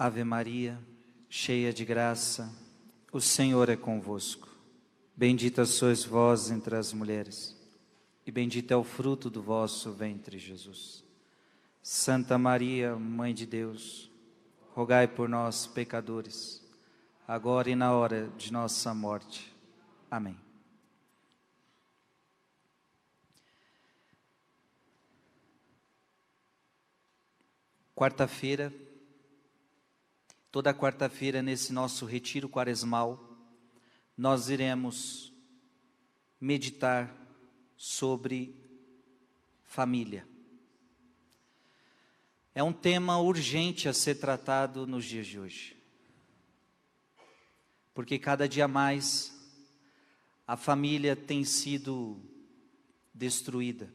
Ave Maria, cheia de graça, o Senhor é convosco. Bendita sois vós entre as mulheres, e bendito é o fruto do vosso ventre, Jesus. Santa Maria, Mãe de Deus, rogai por nós, pecadores, agora e na hora de nossa morte. Amém. Quarta-feira, toda quarta-feira nesse nosso retiro quaresmal, nós iremos meditar sobre família. É um tema urgente a ser tratado nos dias de hoje, porque cada dia mais a família tem sido destruída,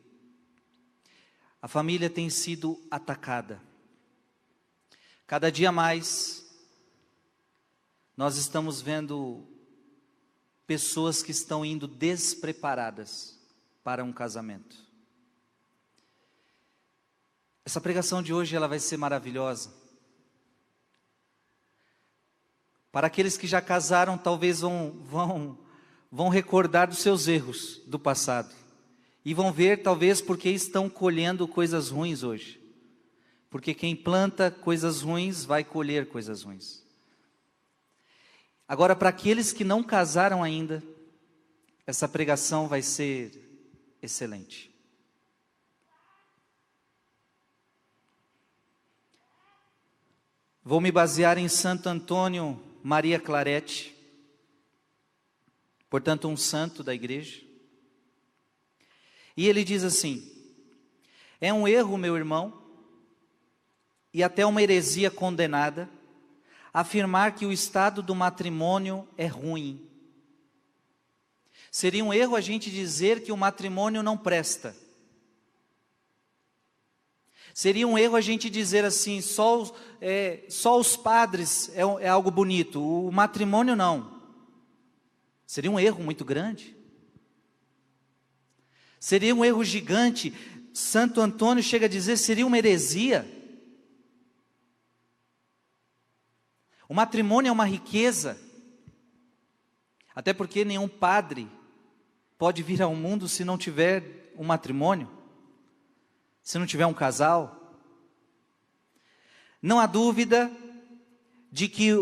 a família tem sido atacada. Cada dia mais nós estamos vendo pessoas que estão indo despreparadas para um casamento. Essa pregação de hoje ela vai ser maravilhosa. Para aqueles que já casaram, talvez vão recordar dos seus erros do passado. E vão ver talvez porque estão colhendo coisas ruins hoje. Porque quem planta coisas ruins vai colher coisas ruins. Agora, para aqueles que não casaram ainda, essa pregação vai ser excelente. Vou me basear em Santo Antônio Maria Claret, portanto um santo da igreja. E ele diz assim: é um erro, meu irmão, e até uma heresia condenada, afirmar que o estado do matrimônio é ruim. Seria um erro a gente dizer que o matrimônio não presta. Seria um erro a gente dizer assim, só os padres é algo bonito, o matrimônio não. Seria um erro muito grande. Seria um erro gigante. Santo Antônio chega a dizer, seria uma heresia. O matrimônio é uma riqueza, até porque nenhum padre pode vir ao mundo se não tiver um matrimônio, se não tiver um casal. Não há dúvida de que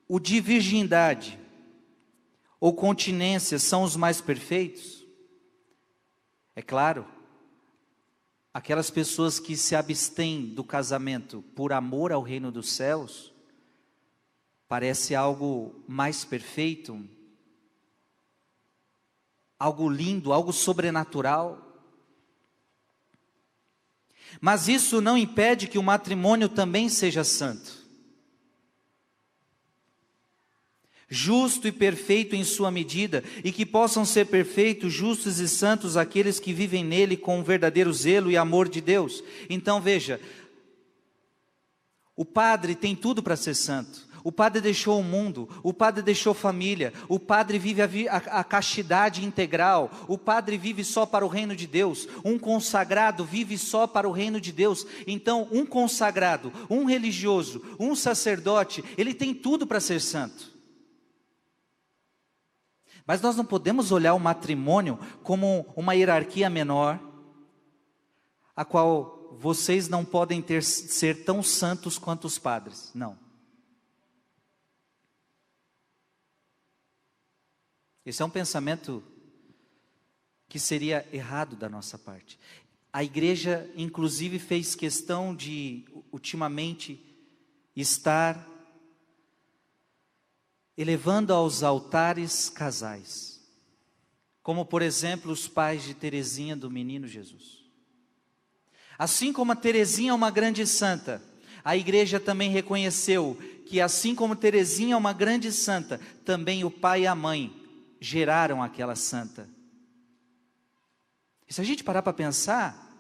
o de virgindade ou continência são os mais perfeitos. É claro, aquelas pessoas que se abstêm do casamento por amor ao reino dos céus, parece algo mais perfeito, algo lindo, algo sobrenatural. Mas isso não impede que o matrimônio também seja santo, justo e perfeito em sua medida, e que possam ser perfeitos, justos e santos aqueles que vivem nele com um verdadeiro zelo e amor de Deus. Então veja, o padre tem tudo para ser santo. O padre deixou o mundo, o padre deixou família, o padre vive a castidade integral, o padre vive só para o reino de Deus, um consagrado vive só para o reino de Deus. Então, um consagrado, um religioso, um sacerdote, ele tem tudo para ser santo. Mas nós não podemos olhar o matrimônio como uma hierarquia menor, a qual vocês não podem ser tão santos quanto os padres, não. Esse é um pensamento que seria errado da nossa parte. A igreja, inclusive, fez questão de, ultimamente, estar elevando aos altares casais. Como, por exemplo, os pais de Teresinha do Menino Jesus. Assim como a Teresinha é uma grande santa, a igreja também reconheceu que, assim como Teresinha é uma grande santa, também o pai e a mãe geraram aquela santa. E se a gente parar para pensar,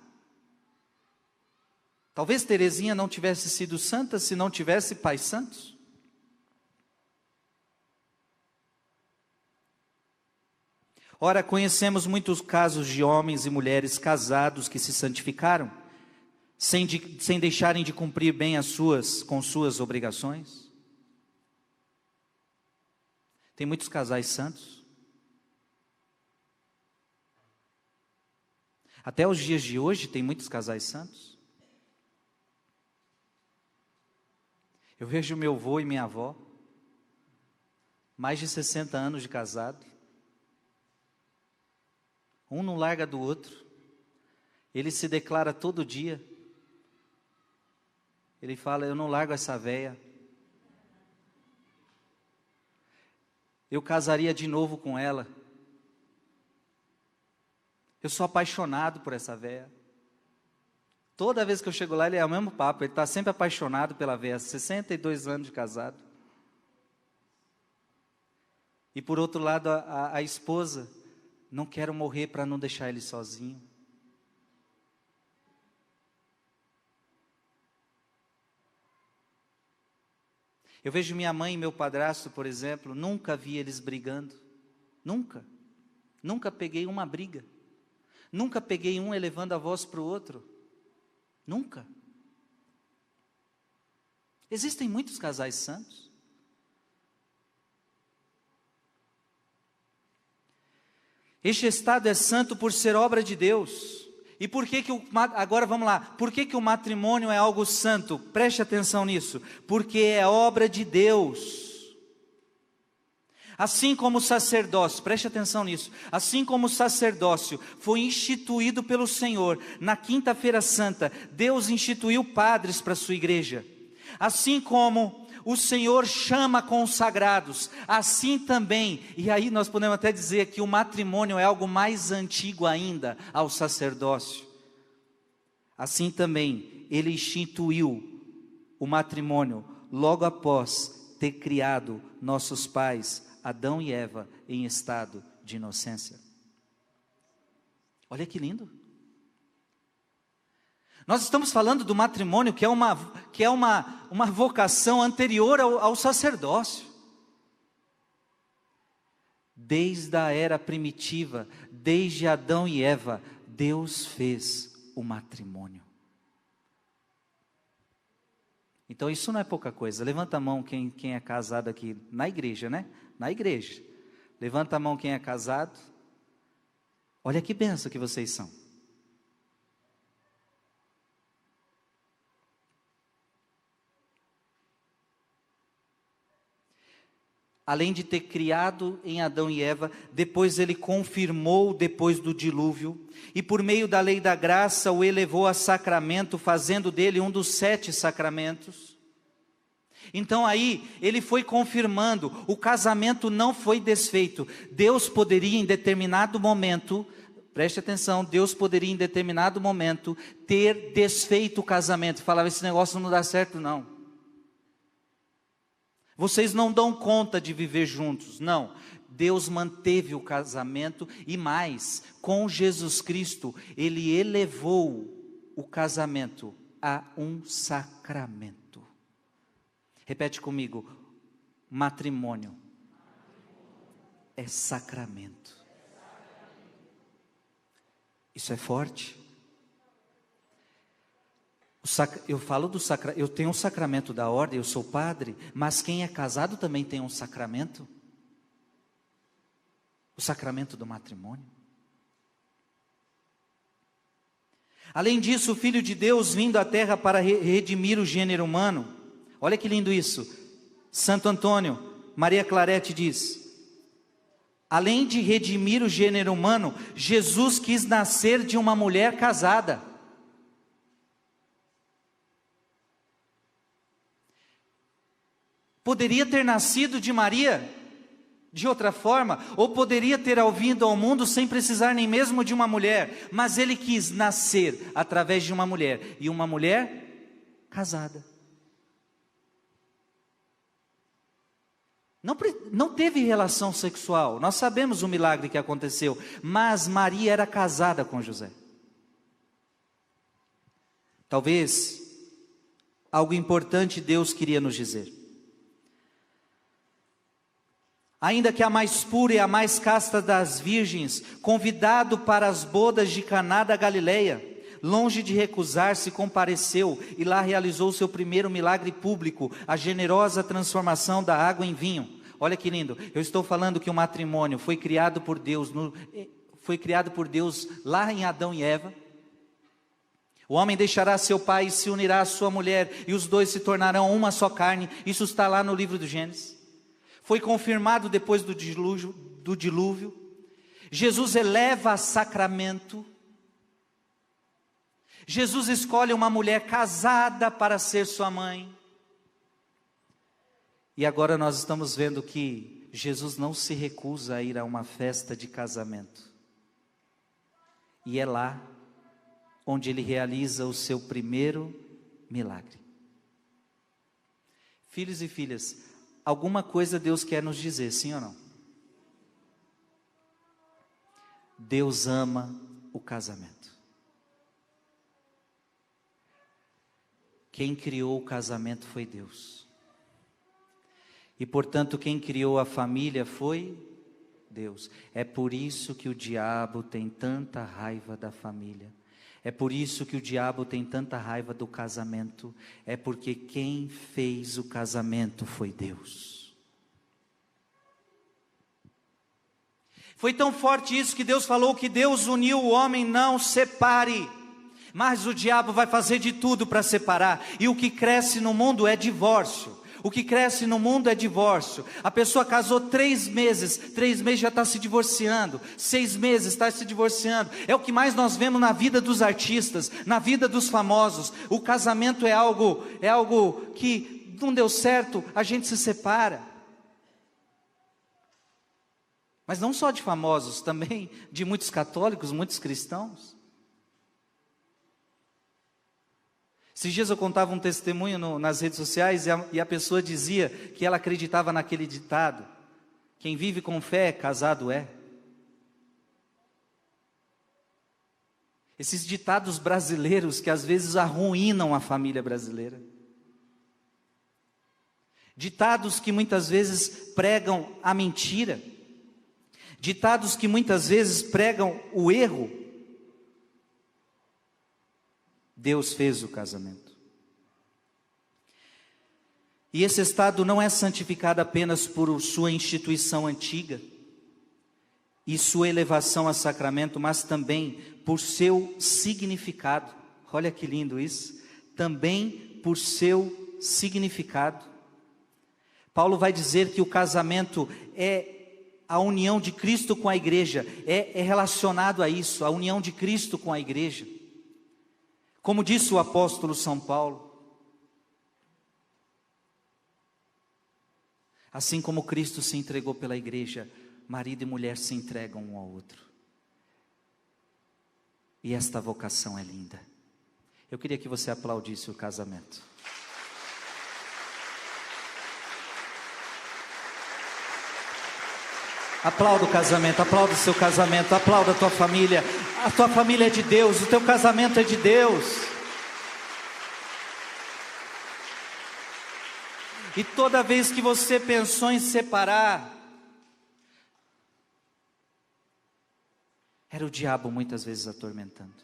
talvez Teresinha não tivesse sido santa se não tivesse pais santos. Ora, conhecemos muitos casos de homens e mulheres casados que se santificaram, sem deixarem de cumprir bem com suas obrigações? Tem muitos casais santos. Até os dias de hoje tem muitos casais santos. Eu vejo meu avô e minha avó, mais de 60 anos de casado. Um não larga do outro. Ele se declara todo dia. Ele fala: eu não largo essa véia. Eu casaria de novo com ela. Eu sou apaixonado por essa véia. Toda vez que eu chego lá, ele é o mesmo papo. Ele está sempre apaixonado pela véia. 62 anos de casado. E por outro lado, a esposa: não quero morrer para não deixar ele sozinho. Eu vejo minha mãe e meu padrasto, por exemplo, nunca vi eles brigando. Nunca. Nunca peguei uma briga. Nunca peguei um elevando a voz para o outro. Nunca. Existem muitos casais santos. Este estado é santo por ser obra de Deus. E por que agora vamos lá, por que o matrimônio é algo santo? Preste atenção nisso. Porque é obra de Deus. Assim como o sacerdócio, preste atenção nisso. Assim como o sacerdócio foi instituído pelo Senhor na quinta-feira santa, Deus instituiu padres para a sua igreja. Assim como o Senhor chama consagrados, assim também, e aí nós podemos até dizer que o matrimônio é algo mais antigo ainda ao sacerdócio. Assim também, Ele instituiu o matrimônio logo após ter criado nossos pais, Adão e Eva, em estado de inocência. Olha que lindo. Nós estamos falando do matrimônio, que é uma vocação anterior ao sacerdócio. Desde a era primitiva, desde Adão e Eva, Deus fez o matrimônio. Então isso não é pouca coisa. Levanta a mão quem é casado aqui, na igreja, né? Na igreja. Levanta a mão quem é casado. Olha que bênção que vocês são. Além de ter criado em Adão e Eva, depois Ele confirmou depois do dilúvio, e por meio da lei da graça o elevou a sacramento, fazendo dele um dos 7 sacramentos. Então aí Ele foi confirmando, o casamento não foi desfeito. Deus poderia em determinado momento, preste atenção, Deus poderia em determinado momento ter desfeito o casamento. Falava: esse negócio não dá certo não. Vocês não dão conta de viver juntos. Não, Deus manteve o casamento e mais, com Jesus Cristo, Ele elevou o casamento a um sacramento. Repete comigo: matrimônio é sacramento. Isso é forte. Eu falo do sacramento, eu tenho um sacramento da ordem, eu sou padre, mas quem é casado também tem um sacramento. O sacramento do matrimônio. Além disso, o Filho de Deus vindo à terra para redimir o gênero humano. Olha que lindo isso. Santo Antônio, Maria Clarete diz: além de redimir o gênero humano, Jesus quis nascer de uma mulher casada. Poderia ter nascido de Maria de outra forma, ou poderia ter vindo ao mundo sem precisar nem mesmo de uma mulher, mas Ele quis nascer através de uma mulher, e uma mulher casada. Não teve relação sexual, nós sabemos o milagre que aconteceu, mas Maria era casada com José. Talvez algo importante Deus queria nos dizer. Ainda que a mais pura e a mais casta das virgens, convidado para as bodas de Caná da Galileia, longe de recusar-se, compareceu e lá realizou o seu primeiro milagre público, a generosa transformação da água em vinho. Olha que lindo, eu estou falando que o matrimônio foi criado por Deus, lá em Adão e Eva. O homem deixará seu pai e se unirá à sua mulher, e os dois se tornarão uma só carne. Isso está lá no livro do Gênesis. Foi confirmado depois do dilúvio. Jesus eleva a sacramento. Jesus escolhe uma mulher casada para ser sua mãe. E agora nós estamos vendo que Jesus não se recusa a ir a uma festa de casamento. E é lá onde ele realiza o seu primeiro milagre. Filhos e filhas, alguma coisa Deus quer nos dizer, sim ou não? Deus ama o casamento. Quem criou o casamento foi Deus. E portanto quem criou a família foi Deus. É por isso que o diabo tem tanta raiva da família. É por isso que o diabo tem tanta raiva do casamento. É porque quem fez o casamento foi Deus. Foi tão forte isso que Deus falou que Deus uniu o homem, não separe. Mas o diabo vai fazer de tudo para separar. E o que cresce no mundo é divórcio. O que cresce no mundo é divórcio. A pessoa casou 3 meses, 3 meses já está se divorciando, 6 meses está se divorciando. É o que mais nós vemos na vida dos artistas, na vida dos famosos. O casamento é algo que não deu certo, a gente se separa. Mas não só de famosos, também de muitos católicos, muitos cristãos. Esses dias eu contava um testemunho nas redes sociais e a pessoa dizia que ela acreditava naquele ditado: quem vive com fé, casado é. Esses ditados brasileiros que às vezes arruinam a família brasileira. Ditados que muitas vezes pregam a mentira. Ditados que muitas vezes pregam o erro. Deus fez o casamento. E esse estado não é santificado apenas por sua instituição antiga e sua elevação a sacramento, mas também por seu significado. Olha que lindo isso. Também por seu significado. Paulo vai dizer que o casamento é a união de Cristo com a igreja, é relacionado a isso, a união de Cristo com a igreja. Como disse o apóstolo São Paulo, assim como Cristo se entregou pela igreja, marido e mulher se entregam um ao outro. E esta vocação é linda. Eu queria que você aplaudisse o casamento. Aplauda o casamento, aplauda o seu casamento, aplauda a tua família. A tua família é de Deus, o teu casamento é de Deus. E toda vez que você pensou em separar, era o diabo muitas vezes atormentando.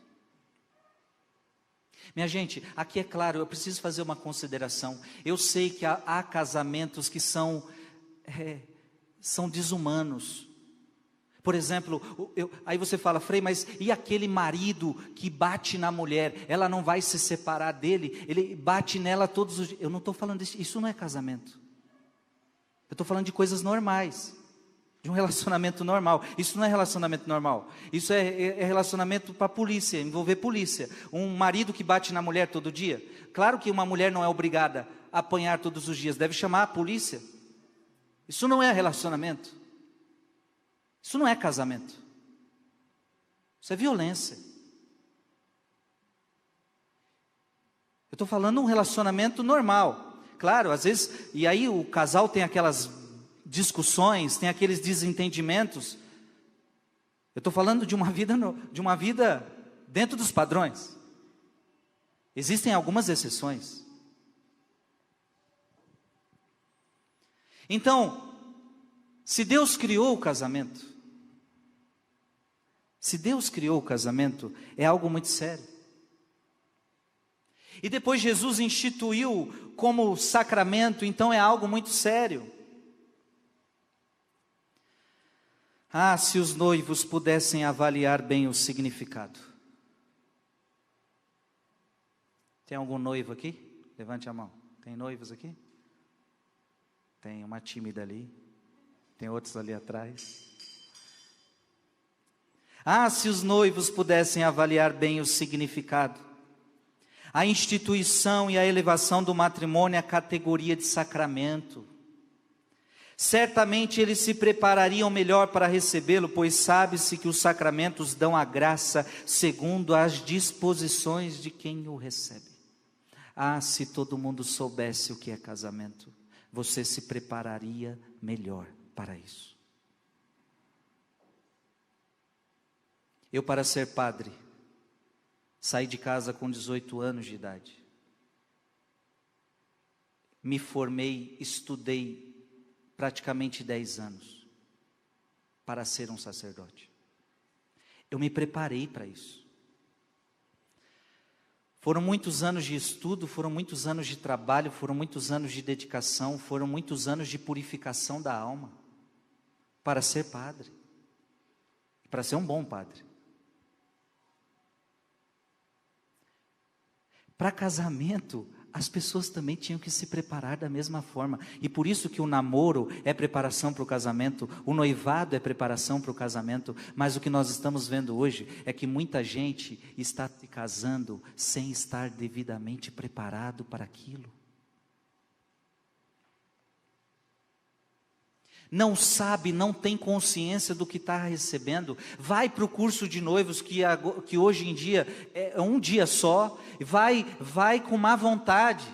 Minha gente, aqui é claro, eu preciso fazer uma consideração. Eu sei que há casamentos que são desumanos. Por exemplo, aí você fala: Frei, mas e aquele marido que bate na mulher? Ela não vai se separar dele, ele bate nela todos os dias. Eu não estou falando disso, isso não é casamento. Eu estou falando de coisas normais, de um relacionamento normal. Isso não é relacionamento normal, isso é relacionamento para polícia, envolver polícia. Um marido que bate na mulher todo dia, claro que uma mulher não é obrigada a apanhar todos os dias, deve chamar a polícia. Isso não é relacionamento. Isso não é casamento. Isso é violência. Eu estou falando um relacionamento normal. Claro, às vezes, e aí o casal tem aquelas discussões, tem aqueles desentendimentos. Eu estou falando de uma vida dentro dos padrões. Existem algumas exceções. Então, se Deus criou o casamento, é algo muito sério. E depois Jesus instituiu como sacramento, então é algo muito sério. Ah, se os noivos pudessem avaliar bem o significado. Tem algum noivo aqui? Levante a mão. Tem noivos aqui? Tem uma tímida ali. Tem outros ali atrás. Ah, se os noivos pudessem avaliar bem o significado. A instituição e a elevação do matrimônio à categoria de sacramento. Certamente eles se preparariam melhor para recebê-lo, pois sabe-se que os sacramentos dão a graça segundo as disposições de quem o recebe. Ah, se todo mundo soubesse o que é casamento, você se prepararia melhor para isso. Eu, para ser padre, saí de casa com 18 anos de idade. Me formei, estudei praticamente 10 anos para ser um sacerdote. Eu me preparei para isso. Foram muitos anos de estudo, foram muitos anos de trabalho, foram muitos anos de dedicação, foram muitos anos de purificação da alma para ser padre, para ser um bom padre. Para casamento, as pessoas também tinham que se preparar da mesma forma. E por isso que o namoro é preparação para o casamento, o noivado é preparação para o casamento. Mas o que nós estamos vendo hoje é que muita gente está se casando sem estar devidamente preparado para aquilo. Não sabe, não tem consciência do que está recebendo. Vai para o curso de noivos, que hoje em dia é um dia só, vai com má vontade.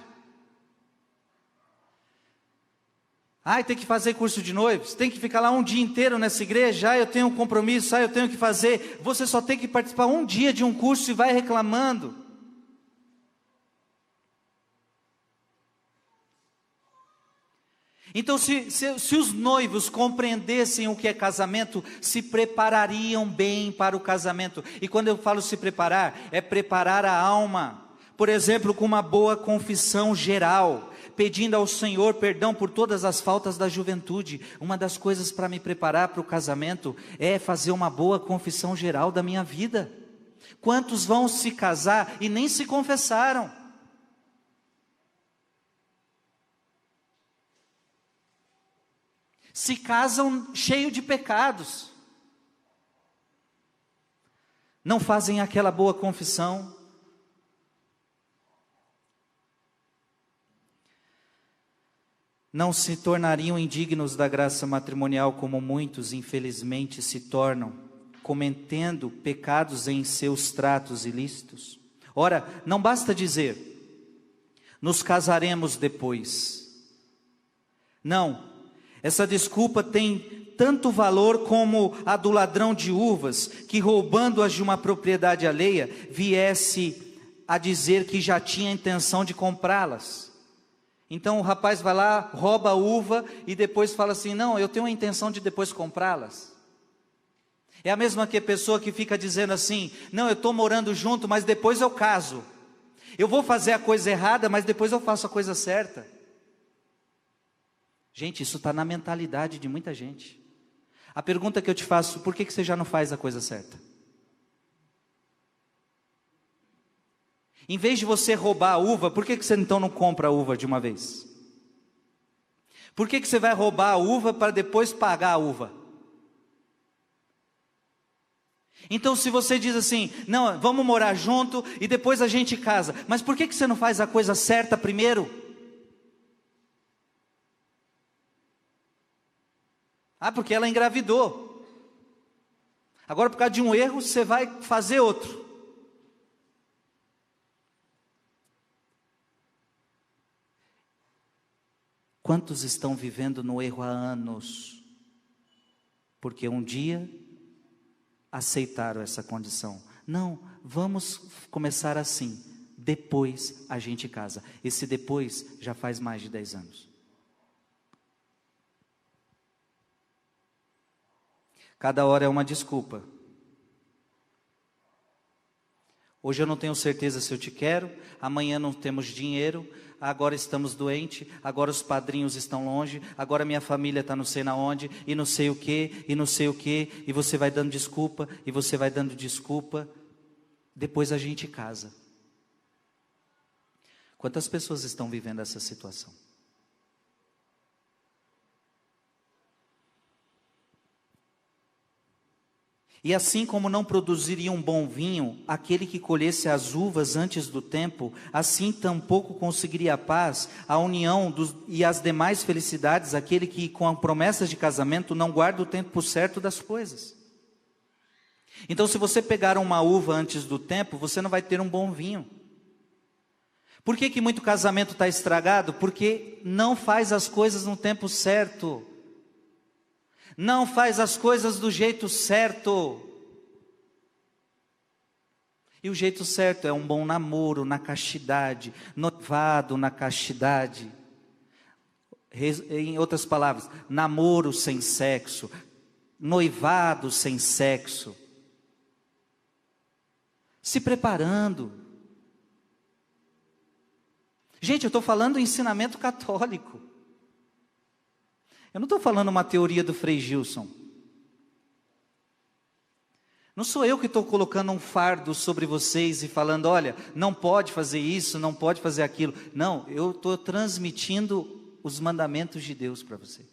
Ai, tem que fazer curso de noivos, tem que ficar lá um dia inteiro nessa igreja, eu tenho um compromisso, eu tenho que fazer. Você só tem que participar um dia de um curso e vai reclamando. Então, se os noivos compreendessem o que é casamento, se preparariam bem para o casamento. E quando eu falo se preparar, é preparar a alma. Por exemplo, com uma boa confissão geral, pedindo ao Senhor perdão por todas as faltas da juventude. Uma das coisas para me preparar para o casamento é fazer uma boa confissão geral da minha vida. Quantos vão se casar e nem se confessaram? Se casam cheio de pecados, não fazem aquela boa confissão. Não se tornariam indignos da graça matrimonial, como muitos infelizmente se tornam, cometendo pecados em seus tratos ilícitos. Ora, não basta dizer, nos casaremos depois. Não. Essa desculpa tem tanto valor como a do ladrão de uvas, que roubando-as de uma propriedade alheia, viesse a dizer que já tinha intenção de comprá-las. Então o rapaz vai lá, rouba a uva e depois fala assim, não, eu tenho a intenção de depois comprá-las. É a mesma que a pessoa que fica dizendo assim, não, eu estou morando junto, mas depois eu caso. Eu vou fazer a coisa errada, mas depois eu faço a coisa certa. Gente, isso está na mentalidade de muita gente. A pergunta que eu te faço, por que você já não faz a coisa certa? Em vez de você roubar a uva, por que você então não compra a uva de uma vez? Por que você vai roubar a uva para depois pagar a uva? Então se você diz assim, não, vamos morar junto e depois a gente casa. Mas por que você não faz a coisa certa primeiro? Ah, porque ela engravidou. Agora por causa de um erro, você vai fazer outro. Quantos estão vivendo no erro há anos? Porque um dia aceitaram essa condição. Não, vamos começar assim. Depois a gente casa. Esse depois já faz mais de 10 anos. Cada hora é uma desculpa. Hoje eu não tenho certeza se eu te quero, amanhã não temos dinheiro, agora estamos doentes, agora os padrinhos estão longe, agora minha família está não sei na onde, e não sei o que, e não sei o que, e você vai dando desculpa, e você vai dando desculpa, depois a gente casa. Quantas pessoas estão vivendo essa situação? E assim como não produziria um bom vinho aquele que colhesse as uvas antes do tempo, assim tampouco conseguiria a paz, a união e as demais felicidades aquele que com promessas de casamento não guarda o tempo certo das coisas. Então, se você pegar uma uva antes do tempo, você não vai ter um bom vinho. Por que muito casamento está estragado? Porque não faz as coisas no tempo certo. Não faz as coisas do jeito certo. E o jeito certo é um bom namoro na castidade, noivado na castidade. Em outras palavras, namoro sem sexo, noivado sem sexo. Se preparando. Gente, eu estou falando do ensinamento católico. Eu não estou falando uma teoria do Frei Gilson. Não sou eu que estou colocando um fardo sobre vocês e falando, olha, não pode fazer isso, não pode fazer aquilo. Não, eu estou transmitindo os mandamentos de Deus para você.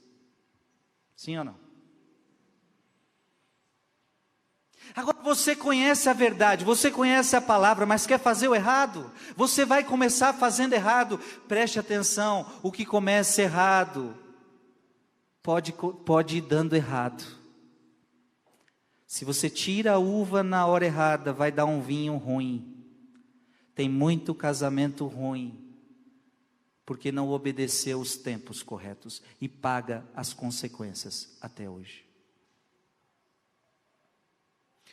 Sim ou não? Agora você conhece a verdade, você conhece a palavra, mas quer fazer o errado? Você vai começar fazendo errado. Preste atenção, o que começa errado pode ir dando errado. Se você tira a uva na hora errada, vai dar um vinho ruim. Tem muito casamento ruim, porque não obedeceu os tempos corretos e paga as consequências até hoje.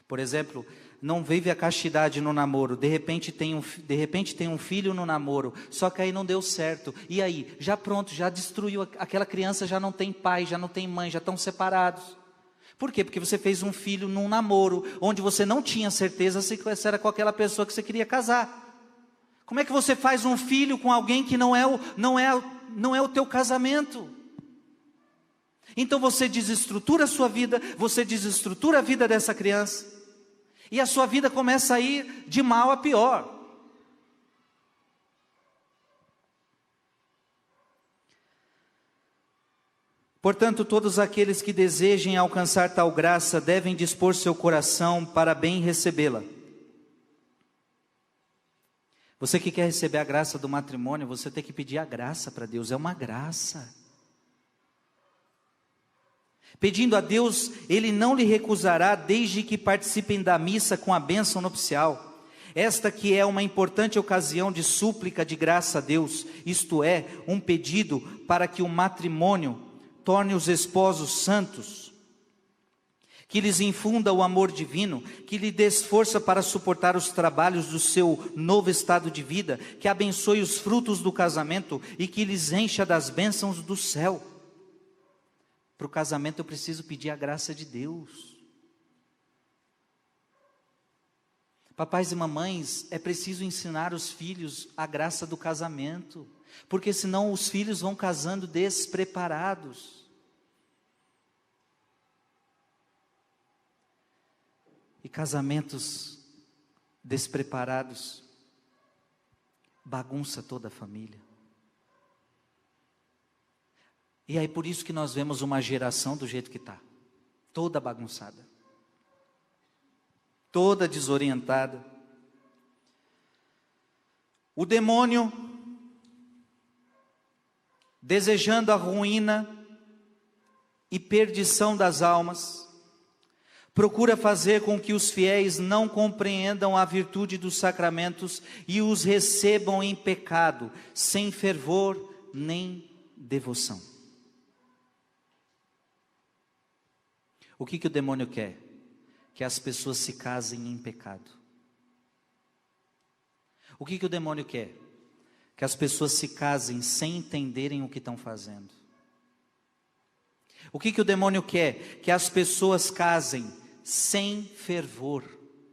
Por exemplo, não vive a castidade no namoro, de repente tem um filho no namoro, só que aí não deu certo. E aí, já pronto, já destruiu, aquela criança já não tem pai, já não tem mãe, já estão separados. Por quê? Porque você fez um filho num namoro, onde você não tinha certeza se era com aquela pessoa que você queria casar. Como é que você faz um filho com alguém que não é o teu casamento? Então você desestrutura a sua vida, você desestrutura a vida dessa criança, e a sua vida começa a ir de mal a pior. Portanto, todos aqueles que desejem alcançar tal graça devem dispor seu coração para bem recebê-la. Você que quer receber a graça do matrimônio, você tem que pedir a graça para Deus, é uma graça. Pedindo a Deus, Ele não lhe recusará, desde que participem da missa com a bênção nupcial. Esta que é uma importante ocasião de súplica de graça a Deus, isto é, um pedido para que o matrimônio torne os esposos santos, que lhes infunda o amor divino, que lhe dê força para suportar os trabalhos do seu novo estado de vida, que abençoe os frutos do casamento e que lhes encha das bênçãos do céu. Para o casamento eu preciso pedir a graça de Deus. Papais e mamães, é preciso ensinar os filhos a graça do casamento, porque senão os filhos vão casando despreparados. E casamentos despreparados bagunça toda a família. E aí por isso que nós vemos uma geração do jeito que está, toda bagunçada, toda desorientada. O demônio, desejando a ruína e perdição das almas, procura fazer com que os fiéis não compreendam a virtude dos sacramentos e os recebam em pecado, sem fervor nem devoção. O que o demônio quer? Que as pessoas se casem em pecado. O que o demônio quer? Que as pessoas se casem sem entenderem o que estão fazendo. O que o demônio quer? Que as pessoas casem sem fervor,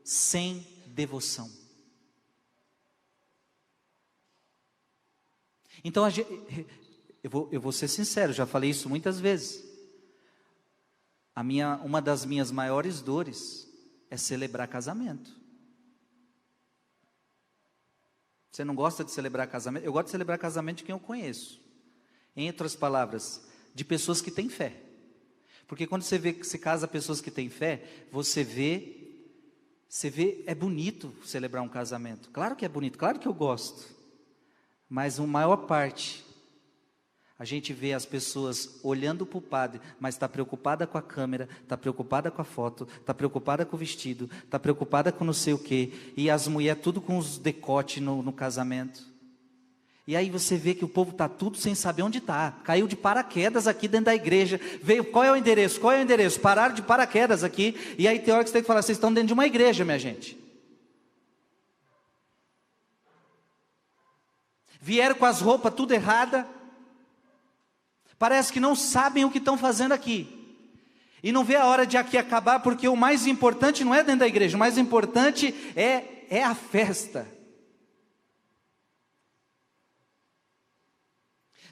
sem devoção. Então, eu vou ser sincero, já falei isso muitas vezes. Uma das minhas maiores dores é celebrar casamento. Você não gosta de celebrar casamento? Eu gosto de celebrar casamento de quem eu conheço. Em outras palavras, de pessoas que têm fé. Porque quando você vê que se casa pessoas que têm fé, você vê, é bonito celebrar um casamento. Claro que é bonito, claro que eu gosto. Mas a maior parte, a gente vê as pessoas olhando para o padre, mas está preocupada com a câmera, está preocupada com a foto, está preocupada com o vestido, está preocupada com não sei o quê, e as mulheres tudo com os decotes no casamento. E aí você vê que o povo está tudo sem saber onde está, caiu de paraquedas aqui dentro da igreja, veio, qual é o endereço, pararam de paraquedas aqui, e aí tem hora que você tem que falar, vocês estão dentro de uma igreja, minha gente. Vieram com as roupas tudo errada, parece que não sabem o que estão fazendo aqui, e não vê a hora de aqui acabar, porque o mais importante não é dentro da igreja, o mais importante é a festa,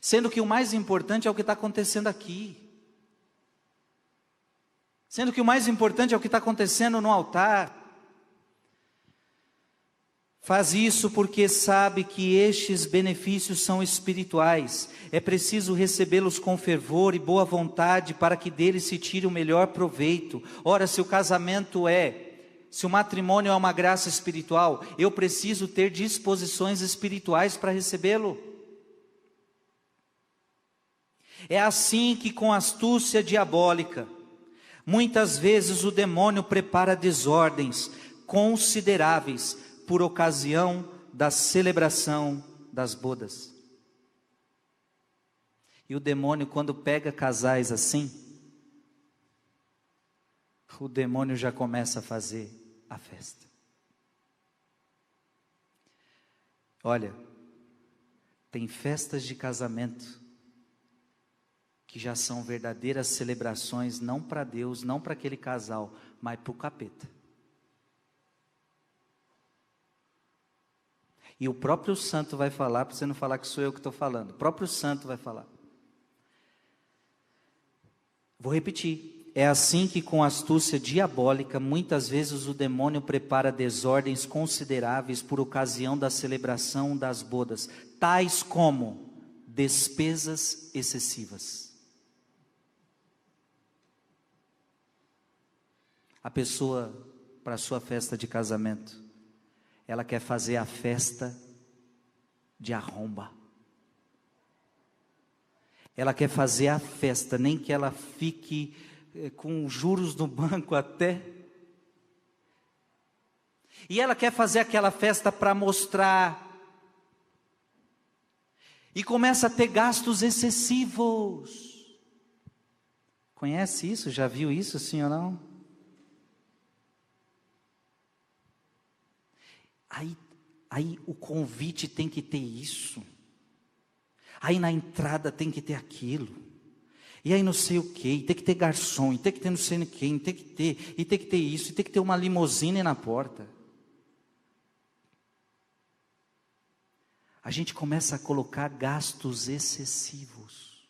sendo que o mais importante é o que está acontecendo aqui, sendo que o mais importante é o que está acontecendo no altar. Faz isso porque sabe que estes benefícios são espirituais. É preciso recebê-los com fervor e boa vontade para que deles se tire o melhor proveito. Ora, se o matrimônio é uma graça espiritual, eu preciso ter disposições espirituais para recebê-lo. É assim que com astúcia diabólica, muitas vezes o demônio prepara desordens consideráveis por ocasião da celebração das bodas. E o demônio, quando pega casais assim, o demônio já começa a fazer a festa. Olha, tem festas de casamento que já são verdadeiras celebrações, não para Deus, não para aquele casal, mas para o capeta. E o próprio santo vai falar, para você não falar que sou eu que estou falando, o próprio santo vai falar. Vou repetir, é assim que com astúcia diabólica, muitas vezes o demônio prepara desordens consideráveis por ocasião da celebração das bodas, tais como despesas excessivas. A pessoa, para a sua festa de casamento, ela quer fazer a festa de arromba. Ela quer fazer a festa, nem que ela fique com juros no banco até. E ela quer fazer aquela festa para mostrar. E começa a ter gastos excessivos. Conhece isso? Já viu isso, sim ou não? Aí o convite tem que ter isso. Aí na entrada tem que ter aquilo. E aí não sei o que, tem que ter garçom, e tem que ter não sei quem, tem que ter isso, e tem que ter uma limusine na porta. A gente começa a colocar gastos excessivos.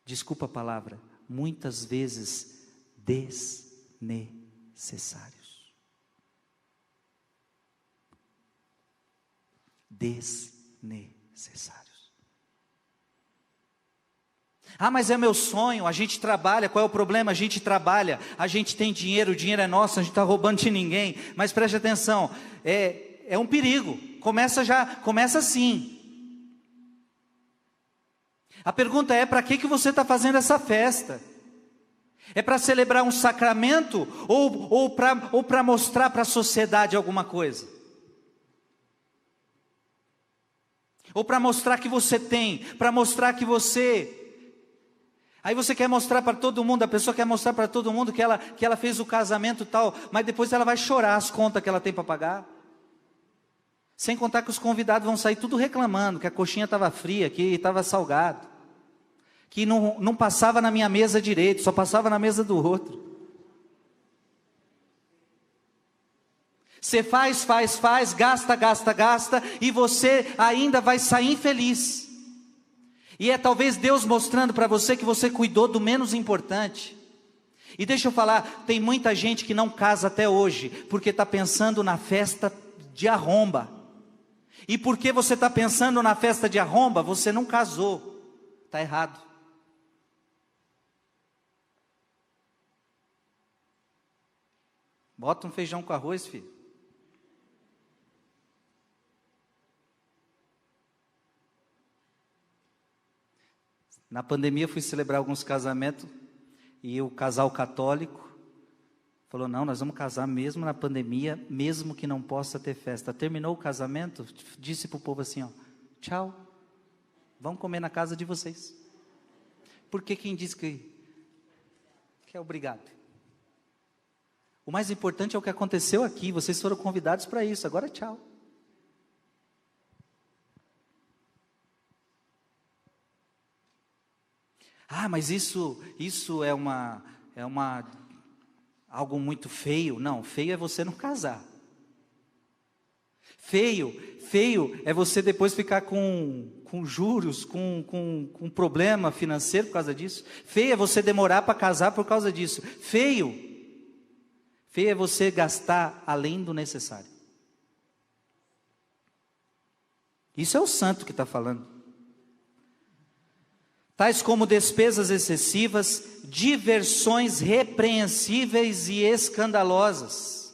Desculpa a palavra, muitas vezes desnecessários. Desnecessários. Ah, mas é meu sonho, a gente trabalha, qual é o problema? A gente trabalha, a gente tem dinheiro, o dinheiro é nosso, a gente está roubando de ninguém, mas preste atenção, é um perigo, começa assim. A pergunta é, para que você está fazendo essa festa? É para celebrar um sacramento ou para mostrar para a sociedade alguma coisa? Ou para mostrar que você tem, para mostrar que você... Aí você quer mostrar para todo mundo, a pessoa quer mostrar para todo mundo que ela fez o casamento tal, mas depois ela vai chorar as contas que ela tem para pagar. Sem contar que os convidados vão sair tudo reclamando, que a coxinha estava fria, que estava salgado, que não passava na minha mesa direito, só passava na mesa do outro. Você faz, gasta, e você ainda vai sair infeliz. E é talvez Deus mostrando para você que você cuidou do menos importante. E deixa eu falar, tem muita gente que não casa até hoje, porque está pensando na festa de arromba. E porque você está pensando na festa de arromba, você não casou. Está errado. Bota um feijão com arroz, filho. Na pandemia eu fui celebrar alguns casamentos e o casal católico falou, não, nós vamos casar mesmo na pandemia, mesmo que não possa ter festa. Terminou o casamento, disse para o povo assim, ó, tchau, vamos comer na casa de vocês. Porque quem diz que é obrigado? O mais importante é o que aconteceu aqui, vocês foram convidados para isso, agora tchau. Ah, mas isso é algo muito feio. Não, feio é você não casar. Feio é você depois ficar com juros, com problema financeiro por causa disso. Feio é você demorar para casar por causa disso. Feio é você gastar além do necessário. Isso é o santo que está falando. Tais como despesas excessivas, diversões repreensíveis e escandalosas.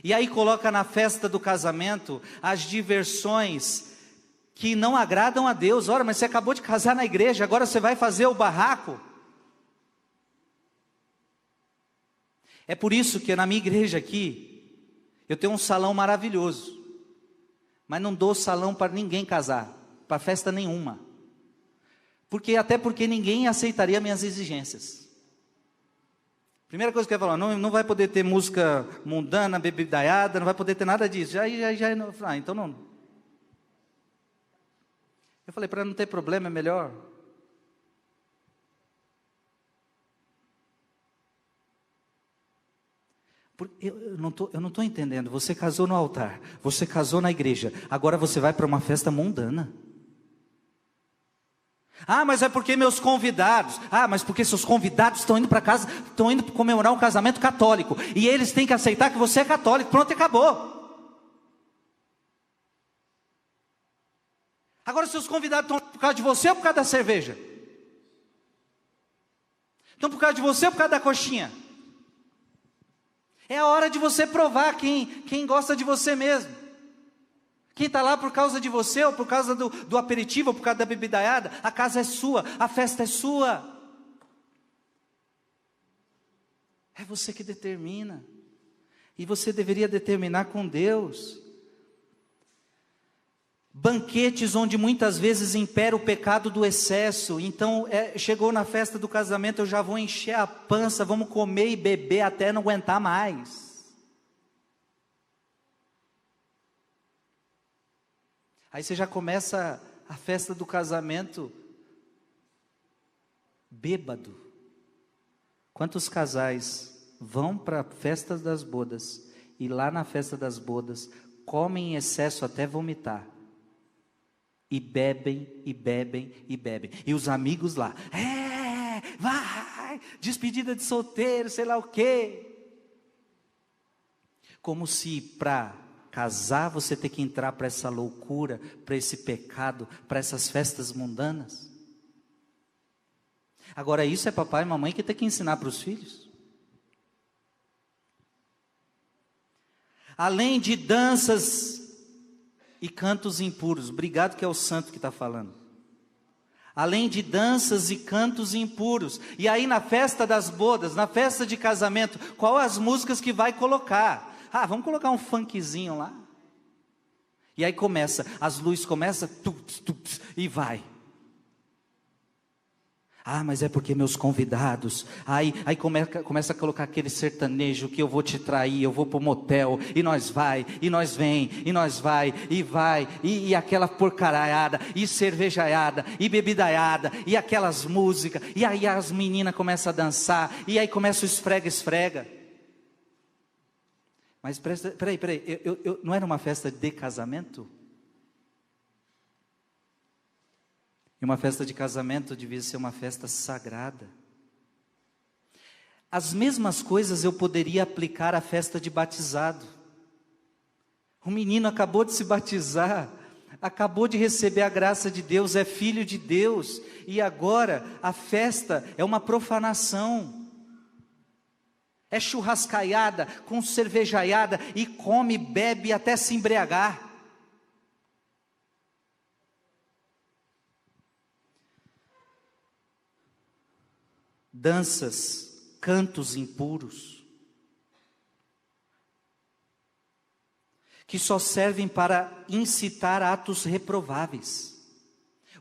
E aí coloca na festa do casamento as diversões que não agradam a Deus. Ora, mas você acabou de casar na igreja, agora você vai fazer o barraco. É por isso que na minha igreja aqui, eu tenho um salão maravilhoso. Mas não dou salão para ninguém casar, para festa nenhuma. Até porque ninguém aceitaria minhas exigências. Primeira coisa que eu ia falar, não vai poder ter música mundana, bebidaiada, não vai poder ter nada disso. Então não. Eu falei, para não ter problema é melhor. Eu não estou entendendo, você casou no altar, você casou na igreja, agora você vai para uma festa mundana. Ah, mas é porque meus convidados. Ah, mas porque seus convidados estão indo para casa, estão indo comemorar um casamento católico. E eles têm que aceitar que você é católico. Pronto, acabou. Agora, seus convidados estão por causa de você ou por causa da cerveja? Estão por causa de você ou por causa da coxinha? É a hora de você provar quem gosta de você mesmo. Quem está lá por causa de você, ou por causa do aperitivo, ou por causa da bebidaiada, a casa é sua, a festa é sua. É você que determina. E você deveria determinar com Deus. Banquetes onde muitas vezes impera o pecado do excesso. Então, chegou na festa do casamento, eu já vou encher a pança, vamos comer e beber até não aguentar mais. Aí você já começa a festa do casamento bêbado. Quantos casais vão para a festa das bodas e lá na festa das bodas comem em excesso até vomitar? E bebem, e bebem, e bebem. E os amigos lá, vai, despedida de solteiro, sei lá o quê. Como se para casar você tem que entrar para essa loucura, para esse pecado, para essas festas mundanas. Agora isso é papai e mamãe que tem que ensinar para os filhos. Além de danças e cantos impuros, obrigado que é o santo que está falando. Além de danças e cantos impuros. E aí na festa das bodas, na festa de casamento, qual as músicas que vai colocar? Ah, vamos colocar um funkzinho lá. E aí começa, as luzes começam, e vai. Ah, mas é porque meus convidados. Aí começa a colocar aquele sertanejo que eu vou te trair, eu vou para o motel, e nós vai, e nós vem, e nós vai, e aquela porcaraiada, e cervejaiada, e bebidaiada, e aquelas músicas, e aí as meninas começam a dançar, e aí começa o esfrega-esfrega. Mas peraí, não era uma festa de casamento? E uma festa de casamento devia ser uma festa sagrada. As mesmas coisas eu poderia aplicar à festa de batizado. O menino acabou de se batizar, acabou de receber a graça de Deus, é filho de Deus, e agora a festa é uma profanação. É churrascaiada, com cervejaiada, e come, bebe até se embriagar. Danças, cantos impuros, que só servem para incitar atos reprováveis.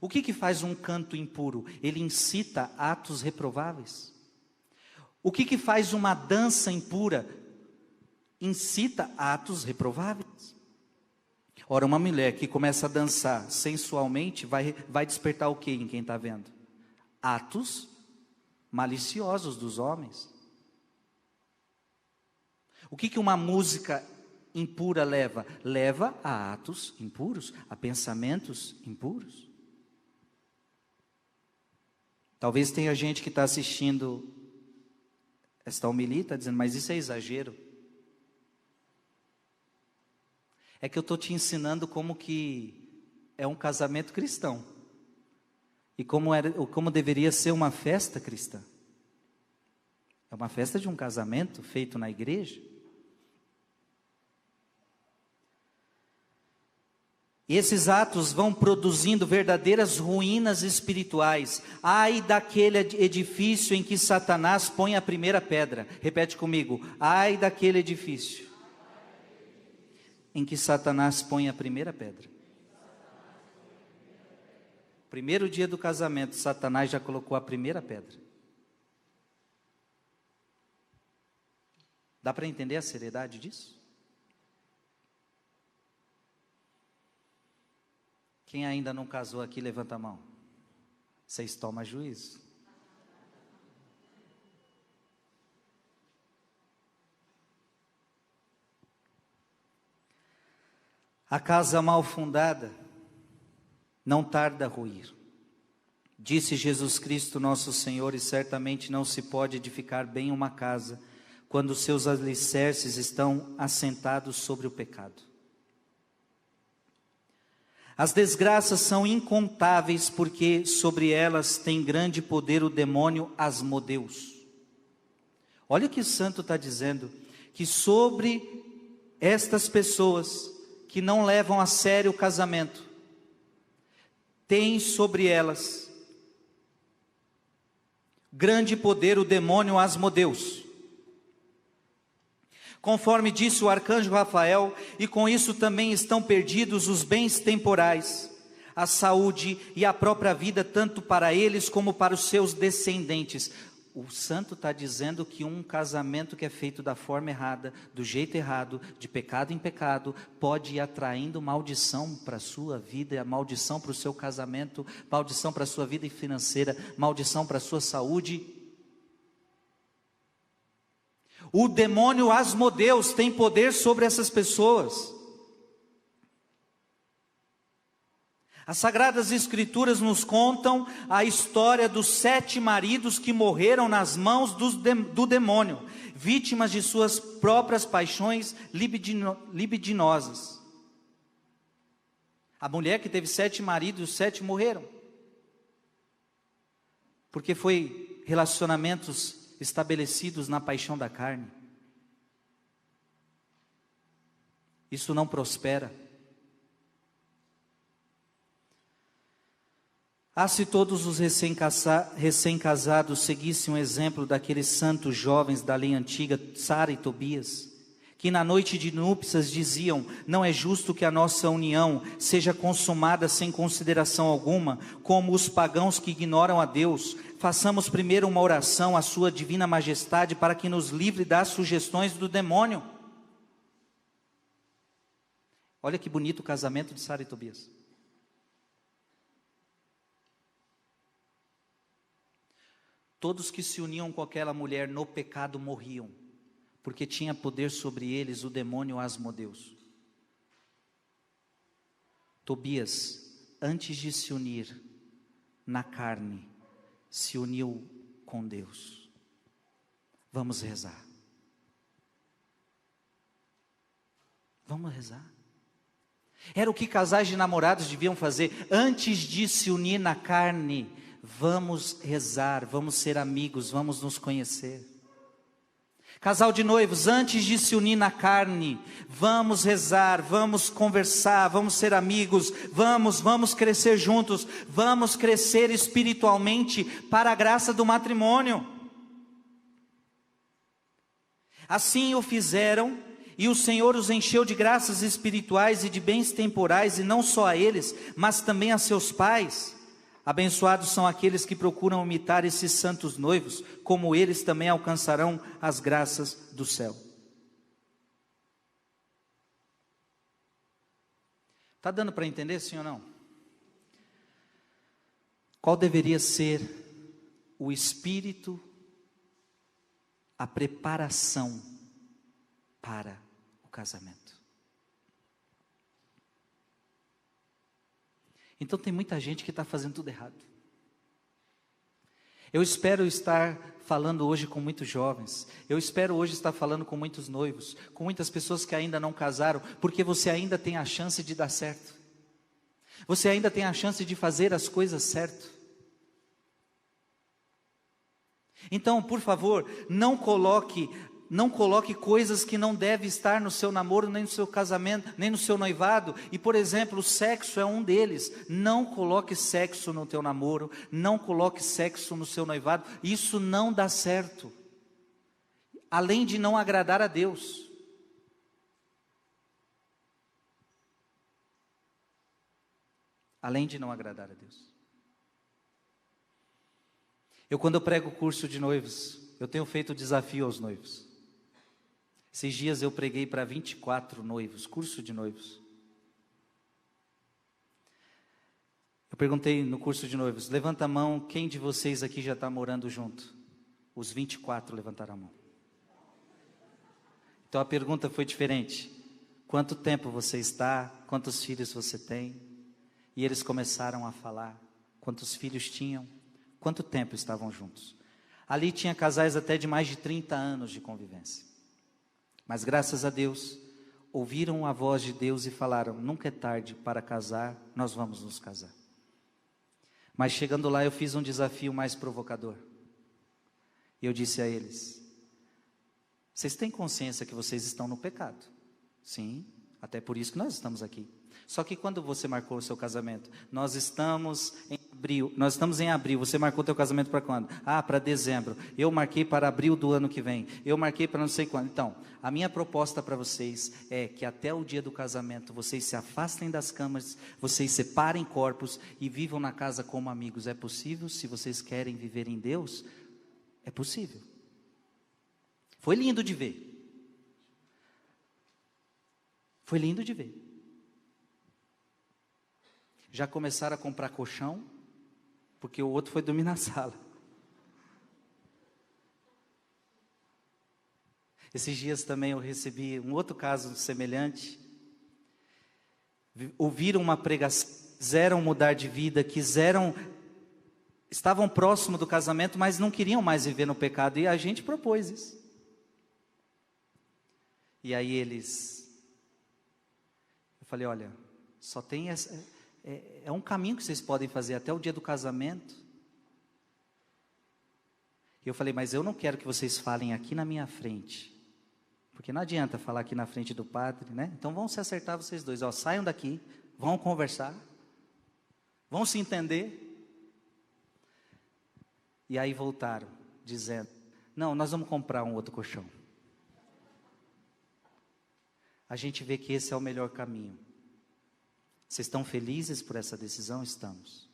O que faz um canto impuro? Ele incita atos reprováveis. O que faz uma dança impura? Incita atos reprováveis. Ora, uma mulher que começa a dançar sensualmente, vai despertar o que em quem está vendo? Atos maliciosos dos homens. O que uma música impura leva? Leva a atos impuros, a pensamentos impuros. Talvez tenha gente que está assistindo esta homilia, está dizendo, mas isso é exagero. É que eu estou te ensinando como que é um casamento cristão. E como deveria ser uma festa cristã. É uma festa de um casamento feito na igreja. E esses atos vão produzindo verdadeiras ruínas espirituais. Ai daquele edifício em que Satanás põe a primeira pedra. Repete comigo. Ai daquele edifício em que Satanás põe a primeira pedra. Primeiro dia do casamento, Satanás já colocou a primeira pedra. Dá para entender a seriedade disso? Quem ainda não casou aqui, levanta a mão. Vocês tomam juízo. A casa mal fundada não tarda a ruir. Disse Jesus Cristo nosso Senhor, e certamente não se pode edificar bem uma casa quando seus alicerces estão assentados sobre o pecado. As desgraças são incontáveis, porque sobre elas tem grande poder o demônio Asmodeus. Olha o que o santo está dizendo, que sobre estas pessoas que não levam a sério o casamento, tem sobre elas grande poder o demônio Asmodeus. Conforme disse o arcanjo Rafael, e com isso também estão perdidos os bens temporais, a saúde e a própria vida, tanto para eles como para os seus descendentes. O santo está dizendo que um casamento que é feito da forma errada, do jeito errado, de pecado em pecado, pode ir atraindo maldição para a sua vida, maldição para o seu casamento, maldição para a sua vida financeira, maldição para a sua saúde. O demônio Asmodeus tem poder sobre essas pessoas. As Sagradas Escrituras nos contam a história dos 7 maridos que morreram nas mãos do demônio, vítimas de suas próprias paixões libidinosas. A mulher que teve 7 maridos, os 7 morreram. Porque foi relacionamentos estabelecidos na paixão da carne. Isso não prospera. Se todos os recém-casados seguissem o exemplo daqueles santos jovens da lei antiga, Sara e Tobias, que na noite de núpcias diziam, não é justo que a nossa união seja consumada sem consideração alguma, como os pagãos que ignoram a Deus, façamos primeiro uma oração à sua divina majestade, para que nos livre das sugestões do demônio. Olha que bonito o casamento de Sara e Tobias. Todos que se uniam com aquela mulher no pecado morriam, porque tinha poder sobre eles o demônio Asmodeus. Tobias, antes de se unir na carne, se uniu com Deus. Vamos rezar. Vamos rezar. Era o que casais de namorados deviam fazer. Antes de se unir na carne, vamos rezar, vamos ser amigos, vamos nos conhecer. Casal de noivos, antes de se unir na carne, vamos rezar, vamos conversar, vamos ser amigos, vamos crescer juntos, vamos crescer espiritualmente para a graça do matrimônio. Assim o fizeram, e o Senhor os encheu de graças espirituais e de bens temporais, e não só a eles, mas também a seus pais. Abençoados são aqueles que procuram imitar esses santos noivos, como eles também alcançarão as graças do céu. Está dando para entender, sim ou não? Qual deveria ser o espírito, a preparação para o casamento? Então tem muita gente que está fazendo tudo errado. Eu espero estar falando hoje com muitos jovens, eu espero hoje estar falando com muitos noivos, com muitas pessoas que ainda não casaram, porque você ainda tem a chance de dar certo. Você ainda tem a chance de fazer as coisas certo. Então, por favor, não coloque coisas que não devem estar no seu namoro, nem no seu casamento, nem no seu noivado. E, por exemplo, o sexo é um deles. Não coloque sexo no teu namoro, não coloque sexo no seu noivado. Isso não dá certo. Além de não agradar a Deus. Além de não agradar a Deus. Quando eu prego curso de noivos, eu tenho feito desafio aos noivos. Esses dias eu preguei para 24 noivos, curso de noivos. Eu perguntei no curso de noivos, levanta a mão, quem de vocês aqui já está morando junto? Os 24 levantaram a mão. Então a pergunta foi diferente. Quanto tempo você está? Quantos filhos você tem? E eles começaram a falar quantos filhos tinham, quanto tempo estavam juntos. Ali tinha casais até de mais de 30 anos de convivência. Mas graças a Deus, ouviram a voz de Deus e falaram, nunca é tarde para casar, nós vamos nos casar. Mas chegando lá eu fiz um desafio mais provocador. E eu disse a eles, vocês têm consciência que vocês estão no pecado? Sim, até por isso que nós estamos aqui. Só que quando você marcou o seu casamento, nós estamos em abril, você marcou o teu casamento para quando? Para dezembro, eu marquei para abril do ano que vem, eu marquei para não sei quando. Então, a minha proposta para vocês é que até o dia do casamento, vocês se afastem das camas, vocês separem corpos e vivam na casa como amigos. É possível? Se vocês querem viver em Deus, é possível. Foi lindo de ver. Foi lindo de ver. Já começaram a comprar colchão, porque o outro foi dormir na sala. Esses dias também eu recebi um outro caso semelhante. Ouviram uma pregação, quiseram mudar de vida, estavam próximo do casamento, mas não queriam mais viver no pecado, e a gente propôs isso. E aí eu falei, olha, só tem é um caminho que vocês podem fazer até o dia do casamento. E eu falei, mas eu não quero que vocês falem aqui na minha frente, porque não adianta falar aqui na frente do padre, né? Então vão se acertar vocês dois, saiam daqui, vão conversar, vão se entender. E aí voltaram, dizendo, não, nós vamos comprar um outro colchão. A gente vê que esse é o melhor caminho. Vocês estão felizes por essa decisão? Estamos.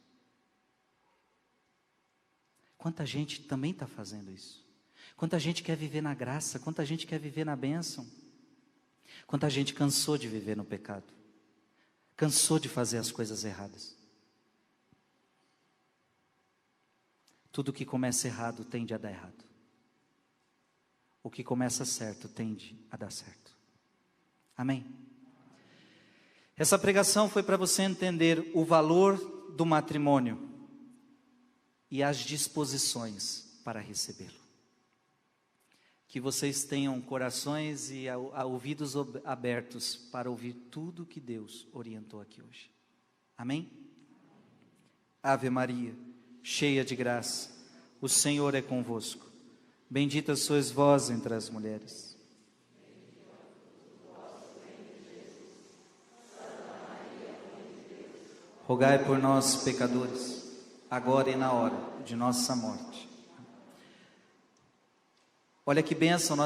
Quanta gente também está fazendo isso. Quanta gente quer viver na graça, quanta gente quer viver na bênção. Quanta gente cansou de viver no pecado. Cansou de fazer as coisas erradas. Tudo que começa errado tende a dar errado. o que começa certo tende a dar certo. Amém? Essa pregação foi para você entender o valor do matrimônio e as disposições para recebê-lo. Que vocês tenham corações e ouvidos abertos para ouvir tudo que Deus orientou aqui hoje. Amém? Ave Maria, cheia de graça, o Senhor é convosco. Bendita sois vós entre as mulheres. Rogai por nós, pecadores, agora e na hora de nossa morte. Olha que bênção, nós